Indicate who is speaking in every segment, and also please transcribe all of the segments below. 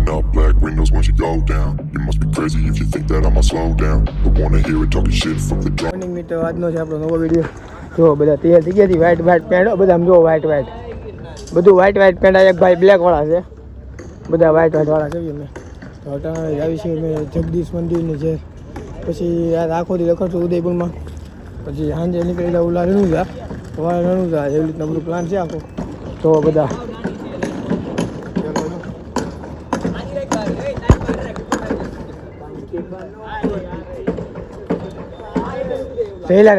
Speaker 1: Rolling up black windows once you go down. You must be crazy if you think that I'ma slow down. Don't wanna hear it talking shit from the drum.
Speaker 2: Morning મિત્રો આજનો છે આપણો નવો video. જો બધા તૈયાર થઈ ગયા છે. વ્હાઈટ વ્હાઈટ પેન્ટ બધા આમ જો વ્હાઈટ વ્હાઈટ બધું વ્હાઈટ વ્હાઈટ પેન્ટ. આ એક ભાઈ બ્લેક વાળા છે, બધા વ્હાઈટ વ્હાઈટ વાળા છે. મેં તો અટાણે આવી છે મેં જગદીશ મંદિરની છે. પછી આ આખો દી લખડશું ઉદયપુરમાં. પછી સાંજે નીકળી જાવ ઓલા રણુજા, સવારે રણુજા, એવી રીતના બધું પ્લાન છે આખો. તો બધા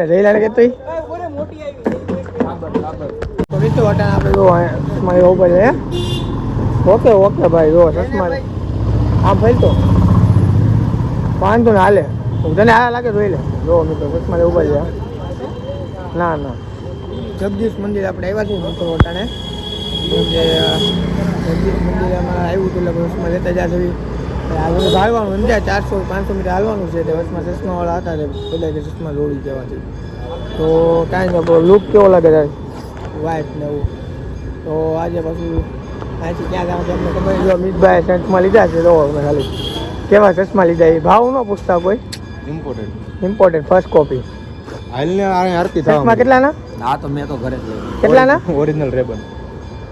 Speaker 2: રહેલા કે તો મિત્રો અટાણે આપણે જો ચશ્મા એવો ઉપર છે. ઓકે ઓકે ભાઈ જો ચશ્મા આમ ફરતો વાંધો ને હાલે, તને આ લાગે જોઈ લે. જો મિત્રો ચશ્મા એવું છે. ના ના જગદીશ મંદિર આપણે આવ્યા છીએ મિત્રો અટાણે. જગદીશ મંદિર અમારે આવ્યું હતું એટલે બસમાં લેતા જશે. આગળ હાલવાનું સમજ્યા 400-500 મીટર હાલવાનું છે. એટલે બસમાં ચશ્માવાળા હતા ને બધા કે ચશ્મા દોડી જવાથી. તો કાંઈ નહીં, લુક કેવો લાગે છે વ્હાઈટ ને એવું. તો આજે પાછું અહીંથી ક્યાં જવાનું અમને ખબર. જો મિતભાઈ ચશ્મા લીધા છે. જો ખાલી કેવા ચશ્મા લીધા એ ભાવ ન પૂછતા કોઈ. Important first copy. ચશ્મા કેટલાના?
Speaker 3: હા તો મેં તો ઘરે જ
Speaker 2: કેટલાના?
Speaker 3: Original Ray-Ban.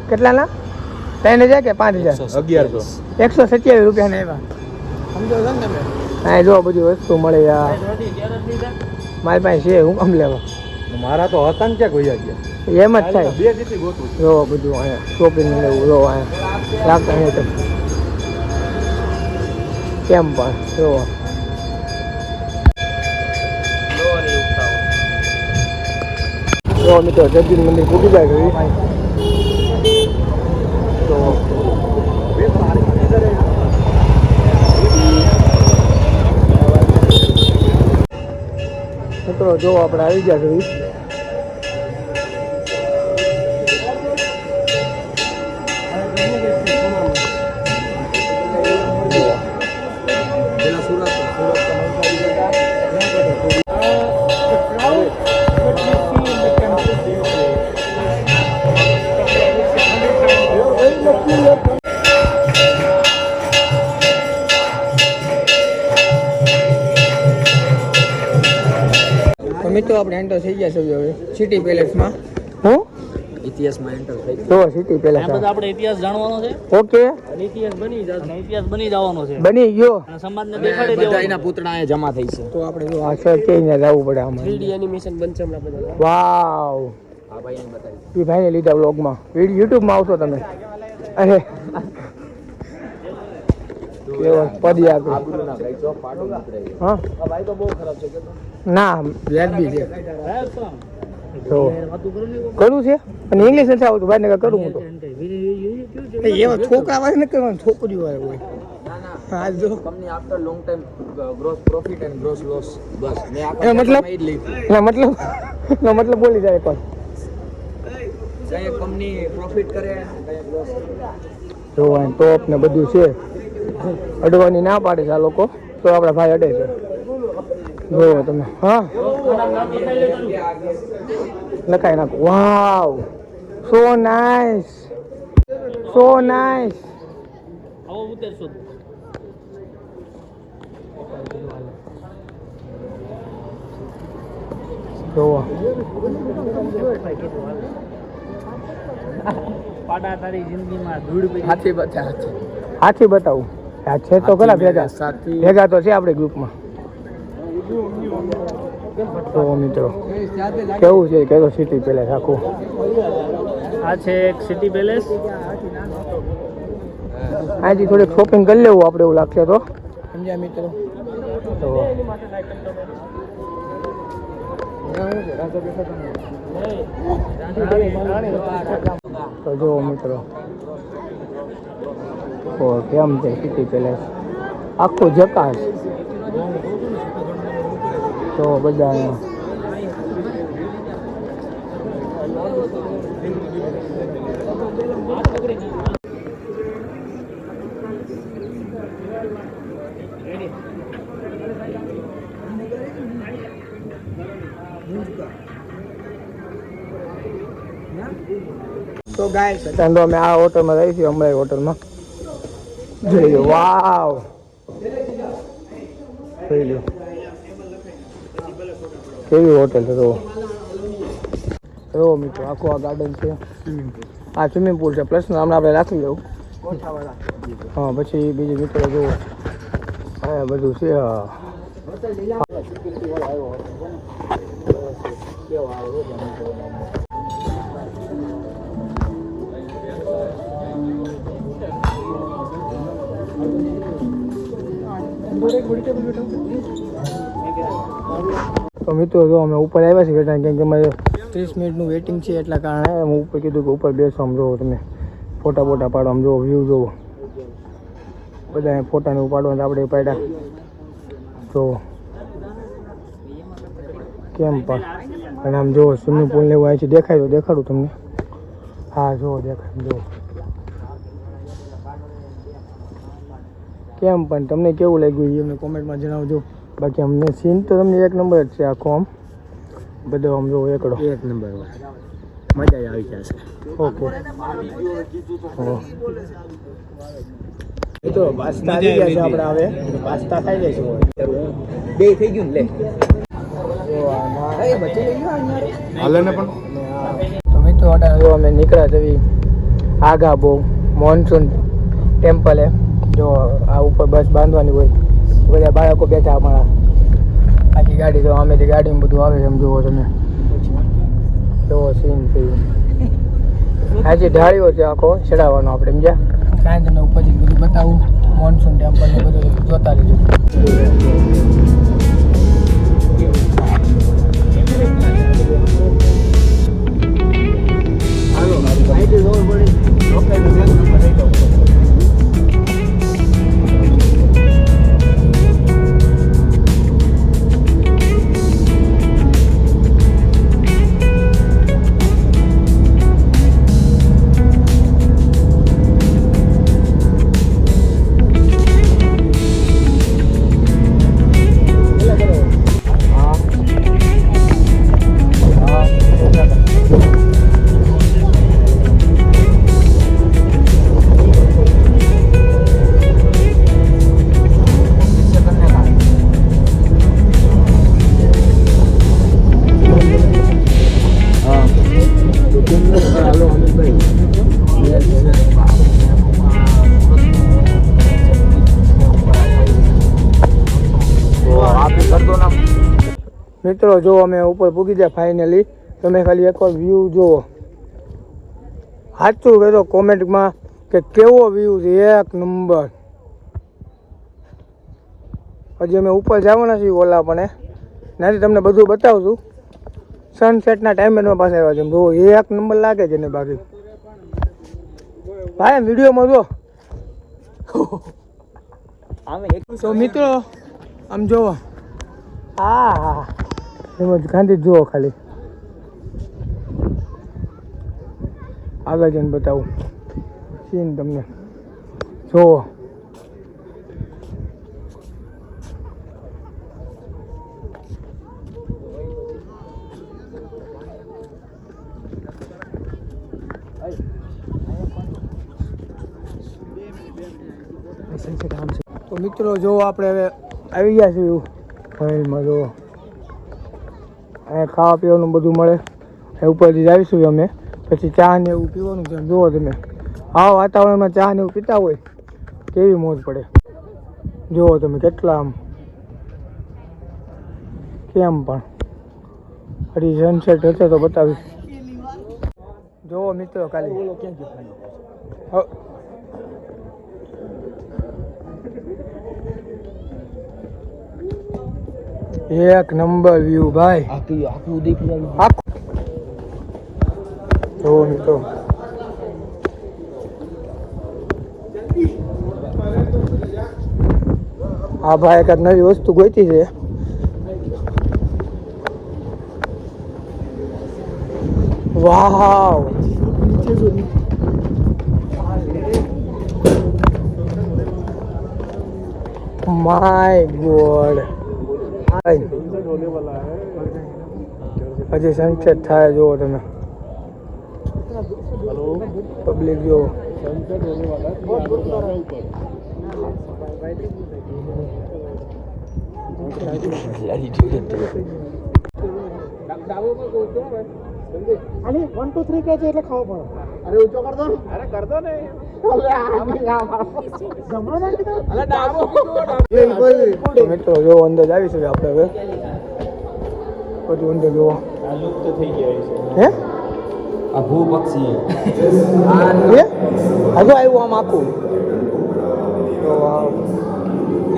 Speaker 2: કેટલાના? 3000 કે 5000? 127 રૂપિયાના એવા. સમજો છો ને તમે? હા જો બધી વસ્તુ મળે યાર. મારી પાસે છે, હું કામ લેવા?
Speaker 3: મારા તો હતા ને ક્યાં ગયા ગયા.
Speaker 2: એમ જ થાય.
Speaker 3: બે દીધી ગોતું
Speaker 2: જો બધું અહીંયા શોપિંગ લેવું. જો અહીંયા રાખતા નહીં કેમ પણ જો જો મિત્રો જગદીશ મંદિર પૂરી જાય ગયું. તો મિત્રો જો આપણે આવી ગયા જોઈ. મિત્રો આપણે એન્ટર થઈ ગયા છે હવે સિટી પેલેસમાં. હું
Speaker 3: ઇતિહાસમાં એન્ટર થઈ
Speaker 2: તો સિટી પેલેસ
Speaker 3: આપણે ઇતિહાસ જાણવાનો છે.
Speaker 2: ઓકે
Speaker 3: ઇતિહાસ બની જવાનો છે.
Speaker 2: બની ગયો.
Speaker 3: સમાજને દેખાડી દેવો. બધા એના પૂતળા અહીંયા જમા થઈ છે.
Speaker 2: તો આપણે જો આ શહેર કેઈને જવું પડે આમાં.
Speaker 3: 3D એનિમેશન બનશે હમણાં બધા.
Speaker 2: વાવ
Speaker 3: આ ભાઈને બતાવી.
Speaker 2: એ ભાઈને લીધા વ્લોગમાં. વિડિયો યુટ્યુબમાં આવશો તમે. અરે કેવો પદી આપી. હા
Speaker 3: આ ભાઈ તો બહુ ખરાબ છે કે
Speaker 2: ના વ્યાજબી છે. તો કરું છે અને ઇંગ્લિશ નથી આવતું ભાઈ ને કરું હું તો. એવા છોકરા વાળે ને કરવાનું, છોકરીઓ વાળે હોય. હા જો
Speaker 3: company after long time gross profit and gross loss. બસ મે આ મતલબ બોલી જાય એકવાર. કઈ કંપની પ્રોફિટ કરે કઈ ગ્રોસ
Speaker 2: જો ટોપ ને બધું છે. અડવાની ના પાડે છે આ લોકો, તો આપણા ભાઈ અડે છે. જો તમે હા લખાઈ નાખો. વાવ સો નાઇસ, સો નાઇસ.
Speaker 3: આવો ઉતરશો
Speaker 2: જો
Speaker 3: પાડા તારી જિંદગીમાં ધૂળ પડી.
Speaker 2: હાથી બતાવું. આ છે તો ખરા ભેગા તો છે આપણે ગ્રુપમાં. તો મિત્રો કેવું છે કે સિટી પેલેસ આખું.
Speaker 3: આ છે એક સિટી પેલેસ.
Speaker 2: અહીંથી થોડીક શોપિંગ કરી લેવું આપણે, એવું લાગશે તો. સમજ્યા મિત્રો? તો જો મિત્રો કેમ છે સિટી પેલેસ આખું જકાશ. તો બધા તો ગાઈસ અમે આ હોટલમાં રહી છીએ, અમરાઈ હોટલમાં. જોઈ લો વાવ જોઈ લો કેવી હોટેલ છે એવો મિત્રો આખું આ ગાર્ડન છે આ સ્વિમિંગ પુલ છે પ્લસ હમણાં આપણે રાખી લઉં હા પછી બીજું મિત્રો જુઓ હા બધું છે તો મિત્રો જો અમે ઉપર આવ્યા છીએ કેમ કે અમારે 30 મિનિટનું વેઇટિંગ છે એટલા કારણે હું ઉપર કીધું કે ઉપર બેસો આમ જોવો તમે ફોટા પાડો આમ જોવો વ્યૂ જોવો બધા ફોટાને પાડવાના આપણે પાડ્યા જો કેમ પણ અને આમ જો સ્વિમિંગ પુલ ને એવું અહીંથી દેખાય તો દેખાડું તમને હા જો દેખાય જો કેમ પણ તમને કેવું લાગ્યું એ અમને કોમેન્ટમાં જણાવજો બાકી અમને સીન તો તમને એક નંબર જ છે આખો આમ બધો આમ જો એકડો એક નંબર મજા આવી જશે ઓકે તો પાસ્તા આવી ગયા છે આપણે હવે પાસ્તા ખાઈ લઈશું બે થઈ ગયું લે તો મિત્રો જો અમે નીકળ્યા છે આગા બહુ મોનસૂન ટેમ્પલે જો આ ઉપર બસ બાંધવાની હોય બધા બાળકો બેઠા અમારા આખી ગાડી તો અમેથી ગાડીમાં બધું આવે એમ જુઓ તમે જોવો સીન થયું આજે ઢાળ્યો છે આખો ચડાવવાનો આપણે સમજ્યા કાંઈ તમને ઉપરથી બધું બતાવું મોનસૂન ટેમ્પલ ને બધું જોતા રહેજો મિત્રો જો અમે ઉપર પૂગી જાય ફાઇનલી તમે ખાલી એકવાર વ્યૂ જુઓ સાચું કહેતો કોમેન્ટમાં કે કેવો વ્યૂ છે એક નંબર હજી અમે ઉપર જવાના છીએ ઓલા પણ નાથી તમને બધું બતાવશું સનસેટના ટાઈમે અમે પાસે આવ્યા છે જુઓ એક નંબર લાગે છે ને બાકી ભાઈ વિડીયોમાં જો તો મિત્રો આમ જુઓ હા હા એમ ગાંધી જુઓ ખાલી આગળ જઈને બતાવું સીન તમને જુઓ તો મિત્રો જો આપણે હવે આવી ગયા છીએ ફાઇલમાં જો અહીંયા ખાવા પીવાનું બધું મળે એ ઉપરથી આવીશું અમે પછી ચા ને એવું પીવાનું છે જુઓ તમે આવા વાતાવરણમાં ચા ને એવું પીતા હોય કેવી મોજ પડે જુઓ તમે કેટલા આમ કેમ પણ હજી સનસેટ હશે તો બતાવીશ જુઓ મિત્રો ખાલી એક નંબર વ્યૂ ભાઈ આખું જો મિત્રો આ ભાઈ એક નવી વસ્તુ ગોતી છે વાવ માય ગોડ હજી સનસેટ થાય જુઓ તમે પબ્લિક જુઓ અરે 1 2 3 કહે છે એટલે ખાવો પડે. અરે ઊંચો કર દો ને. અરે કર દો ને. મિત્રો જો અંદર આવી છે આપણે હવે બધું અંદર જોવો લુપ્ત થઈ ગયા છે. હે
Speaker 3: આ ભૂ પક્ષી
Speaker 2: હજુ આવ્યું આમ આખું તો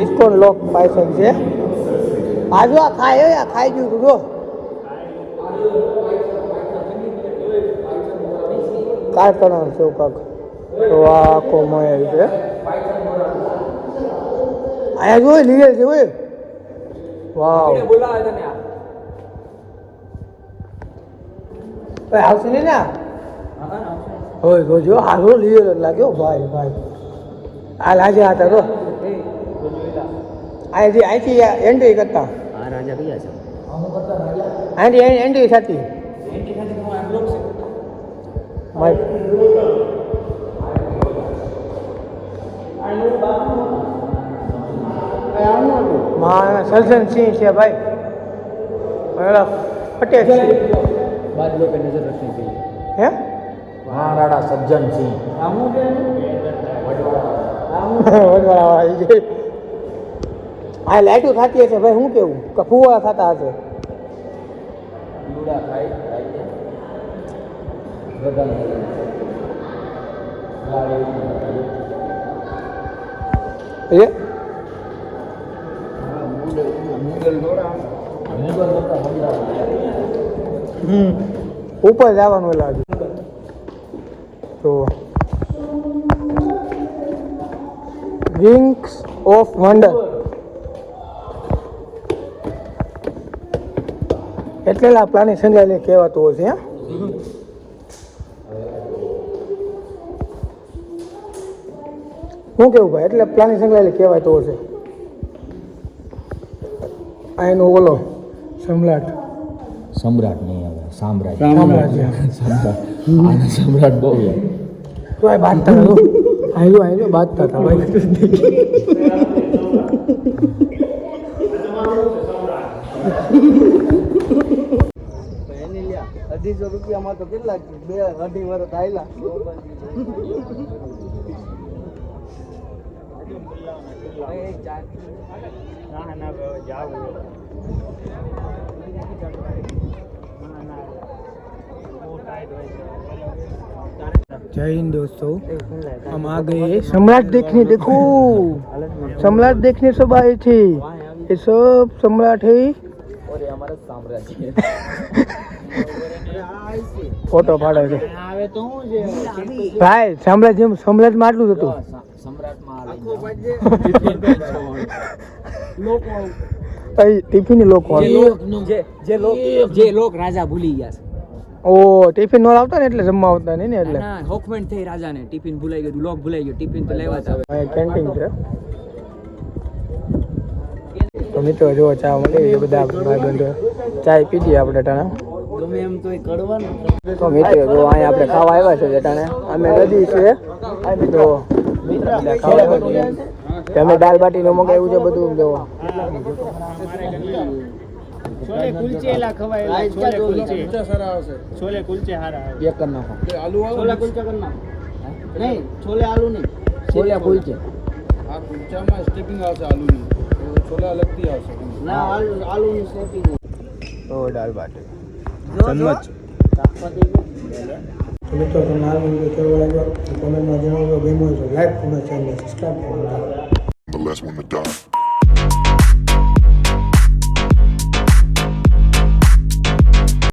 Speaker 2: ઇસ્કોન લોક પાયસન છે. આજુ આ ખાય આ ખાઈ ગયું તું જો કારતણા છે કાક તો આ આખો મળે છે. અહીંયા જોઈ લીધે છે હોય વાવ
Speaker 3: બોલાવે તને આ
Speaker 2: આવશે ને ના હોય જોજો હારો લીધે લાગ્યો ભાઈ ભાઈ આ લાજે હતા તો અહીંથી એન્ટ્રી કરતા
Speaker 3: આ રાજા કયા છે
Speaker 2: અહીંથી એન્ટ્રી થતી સર્જન સિંહ છે ભાઈ પટેલ
Speaker 3: બાદ લોકો નજર રખની જોઈએ
Speaker 2: હે
Speaker 3: મહારાણા સજ્જન સિંહ
Speaker 2: આ લાઈટો થતી હશે ભાઈ શું કેવું કે ફુવારા થતા હશે
Speaker 3: લૂડા ખાય
Speaker 2: એ ઉપર જવાનું લાગે તો વિંગ્સ ઓફ વન્ડર એટલેલા પ્લાનિંગ સંજાયેલી કહેવાતું હોય છે. શું કેવું ભાઈ એટલે પ્લાનિંગ સંકળાયેલી કહેવાય તો છે. આ એનો ઓલો સમ્રાટ
Speaker 3: સમ્રાટ નહીં આવે સામ્રાજ્ય
Speaker 2: સામ્રાજ્ય
Speaker 3: આના સમ્રાટ બહુ છે
Speaker 2: તો આ બાંધતા હતો આયલો બાંધતા હતા ભાઈ 250 રૂપિયામાં તો કેટલા 2-2.5 વર્ષ આયલા जय हिंद दोस्तों, हम आ गए सम्राट देखने. देखो सम्राट देखने सब आए थे. ये सब सम्राट है
Speaker 3: और ये हमारा साम्राज्य
Speaker 2: फोटो फाड़े છે ભાઈ સામ્રાજ્ય માં આટલું જ હતું. ટિફિન લોકો
Speaker 3: જે લોક રાજા ભૂલી ગયા છે.
Speaker 2: ઓ ટિફિન નો આવતા ને એટલે જમવા આવતા નહીં ને એટલે
Speaker 3: ના હોકમેન્ટ થઈ રાજાને ટિફિન ભૂલાઈ ગયું લોક ભૂલાઈ ગયો ટિફિન તો લેવા જ આવે.
Speaker 2: કેન્ટીન છે તો મિત્રો જો ચા મળી એ બધા ભાઈબંધો ચાય પીધી આપણે ટાણા
Speaker 3: ગમે એમ તો કડવાનું.
Speaker 2: તો મિત્રો જો અહીંયા આપણે ખાવા આવ્યા છે ટાણે અમે નદી છે તો ખાવા આવ્યા છે અમે દાલ બાટી નું મંગાવ્યું છે બધું જો
Speaker 4: છોલે કુલચે એલા ખવાય છોલે કુલચે સારા આવશે છોલે કુલચે સારા આવે
Speaker 3: એક કર નાખો
Speaker 4: આલુ છોલે કુલચે કર નાખ નહીં છોલે આલુ નહીં
Speaker 3: છોલે કુલચે
Speaker 4: આ કુલચામાં સ્ટેપિંગ આવશે આલુની છોલે અલગથી આવશે ના આલુની સ્ટેપિંગ
Speaker 2: તો દાલ બાટી
Speaker 4: ચમચ
Speaker 2: મિત્રો તમને આ વિડીયો કેવો લાગ્યો કોમેન્ટમાં જણાવજો. ગમ્યો હોય તો લાઈક અને ચેનલ સબસ્ક્રાઇબ કરો.
Speaker 1: The last one to die.